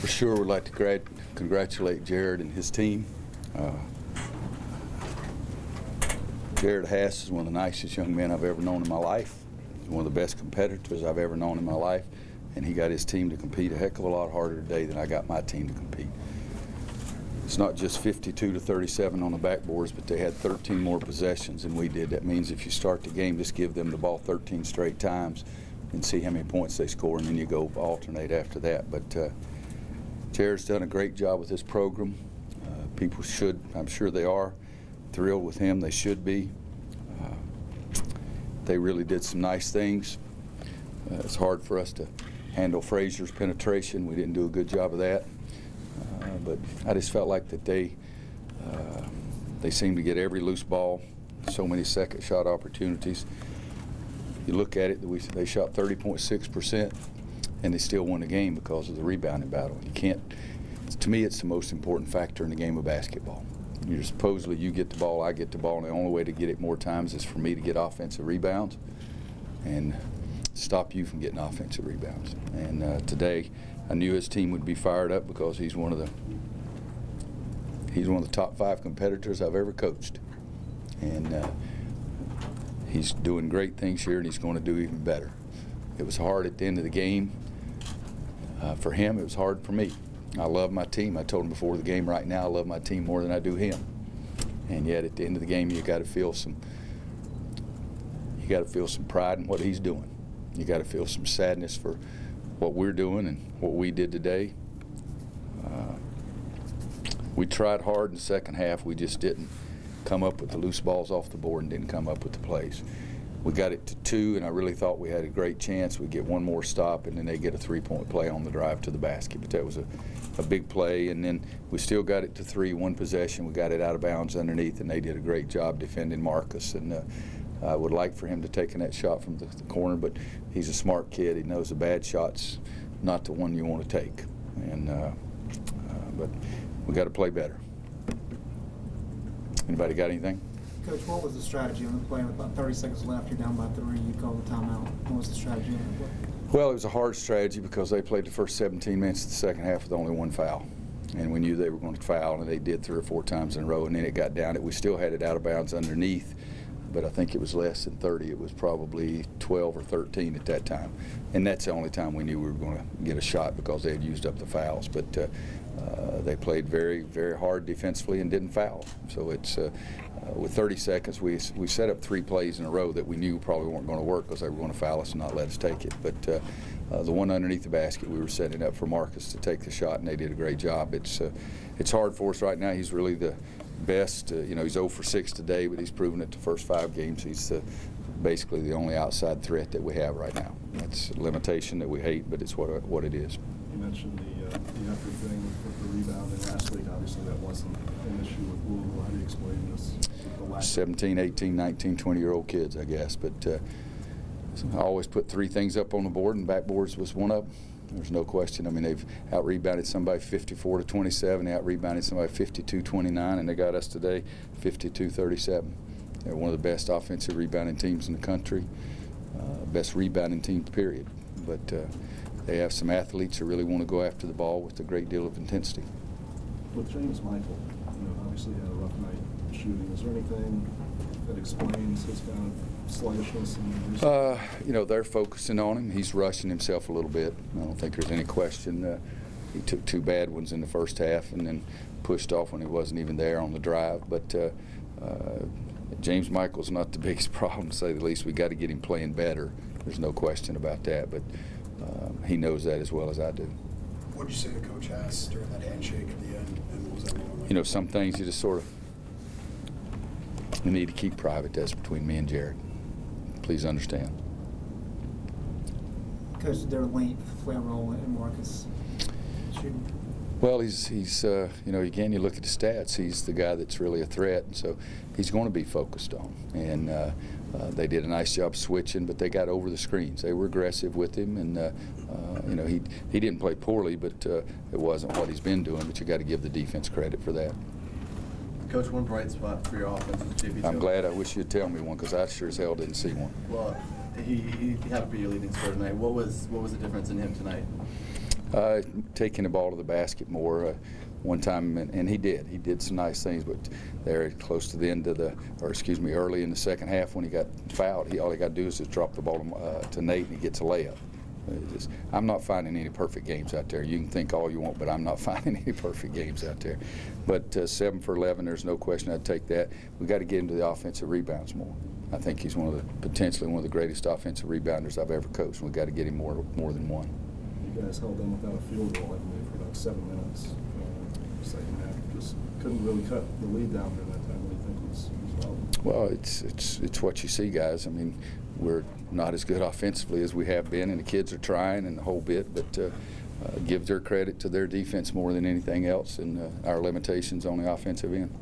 For sure, would like to congratulate Jared and his team. Jared Hass is one of the nicest young men I've ever known in my life. He's one of the best competitors I've ever known in my life, and he got his team to compete a heck of a lot harder today than I got my team to compete. It's not just 52-37 on the backboards, but they had 13 more possessions than we did. That means if you start the game, just give them the ball 13 straight times and see how many points they score, and then you go alternate after that. But Jared's done a great job with this program. People should, I'm sure they are, thrilled with him. They should be. They really did some nice things. It's hard for us to handle Frazier's penetration. We didn't do a good job of that. But I just felt like that they seemed to get every loose ball, so many second shot opportunities. You look at it, they shot 30.6%, and they still won the game because of the rebounding battle. You can't, to me, it's the most important factor in the game of basketball. You're supposedly, you get the ball, I get the ball, and the only way to get it more times is for me to get offensive rebounds and stop you from getting offensive rebounds. And today, I knew his team would be fired up because he's one of the top 5 competitors I've ever coached, and he's doing great things here, and he's going to do even better. It was hard at the end of the game for him. It was hard for me. I love my team. I told him before the game, right now I love my team more than I do him. And yet at the end of the game, you got to feel some pride in what he's doing. You got to feel some sadness for what we're doing and what we did today. We tried hard in the second half. We just didn't come up with the loose balls off the board and didn't come up with the plays. We got it to 2, and I really thought we had a great chance. We get one more stop, and then they get a 3-point play on the drive to the basket. But that was a big play, and then we still got it to 3, one possession. We got it out of bounds underneath, and they did a great job defending Marcus. And I would like for him to take that shot from the corner, but he's a smart kid. He knows the bad shot's not the one you want to take. And but we got to play better. Anybody got anything? Coach, what was the strategy on the play? With about 30 seconds left, you're down by 3, you called the timeout. What was the strategy on the play? Well, it was a hard strategy because they played the first 17 minutes of the second half with only 1 foul. And we knew they were going to foul, and they did 3 or 4 times in a row, and then it got down. We still had it out of bounds underneath, but I think it was less than 30. It was probably 12 or 13 at that time. And that's the only time we knew we were going to get a shot because they had used up the fouls. But they played very, very hard defensively and didn't foul. So it's with 30 seconds, we set up 3 plays in a row that we knew probably weren't going to work because they were going to foul us and not let us take it. But the one underneath the basket, we were setting up for Marcus to take the shot, and they did a great job. It's hard for us right now. He's really the best. You know, he's 0 for 6 today, but he's proven it the first 5 games. He's basically the only outside threat that we have right now. That's a limitation that we hate, but it's what it is. You mentioned the effort thing with the rebound in last week. Obviously, that wasn't an issue with Louisville. How do you explain this? 17, 18, 19, 20-year-old kids, I guess. But I always put 3 things up on the board, and backboards was one of them. There's no question. I mean, they've out-rebounded somebody 54-27. They out-rebounded somebody 52-29, and they got us today 52-37. They're one of the best offensive rebounding teams in the country, best rebounding team, period. But they have some athletes who really want to go after the ball with a great deal of intensity. With James Michael, obviously he had a rough night shooting. Is there anything that explains his kind of sluggishness? They're focusing on him. He's rushing himself a little bit. I don't think there's any question. He took 2 bad ones in the first half and then pushed off when he wasn't even there on the drive. But James Michael's not the biggest problem, to say the least. We got to get him playing better. There's no question about that. But he knows that as well as I do. What did you say to Coach Hass during that handshake at the end, and what was that moment like? Some things you just sort of need to keep private. That's between me and Jared. Please understand. Coach, their length play a role in Marcus shooting? Well, he's again, you look at the stats, he's the guy that's really a threat, and so he's going to be focused on. And they did a nice job switching, but they got over the screens. They were aggressive with him, and he didn't play poorly, but it wasn't what he's been doing. But you got to give the defense credit for that. Coach, one bright spot for your offense is JP. I'm glad. I wish you'd tell me one, because I sure as hell didn't see one. Well, he had to be your leading scorer tonight. What was the difference in him tonight? Taking the ball to the basket more. One time, and he did some nice things, but there close to the end of early in the second half when he got fouled, all he got to do is just drop the ball to Nate and he gets a layup. I'm not finding any perfect games out there. You can think all you want, but I'm not finding any perfect games out there. But 7 for 11, there's no question I'd take that. We got to get into the offensive rebounds more. I think he's potentially one of the greatest offensive rebounders I've ever coached. We got to get him more than one. You guys held them without a field goal, I believe, for about 7 minutes. Second half, just couldn't really cut the lead down during that time. What do you think was relevant? Well, it's what you see, guys. I mean, we're not as good offensively as we have been, and the kids are trying and the whole bit, but give their credit to their defense more than anything else, and our limitations on the offensive end.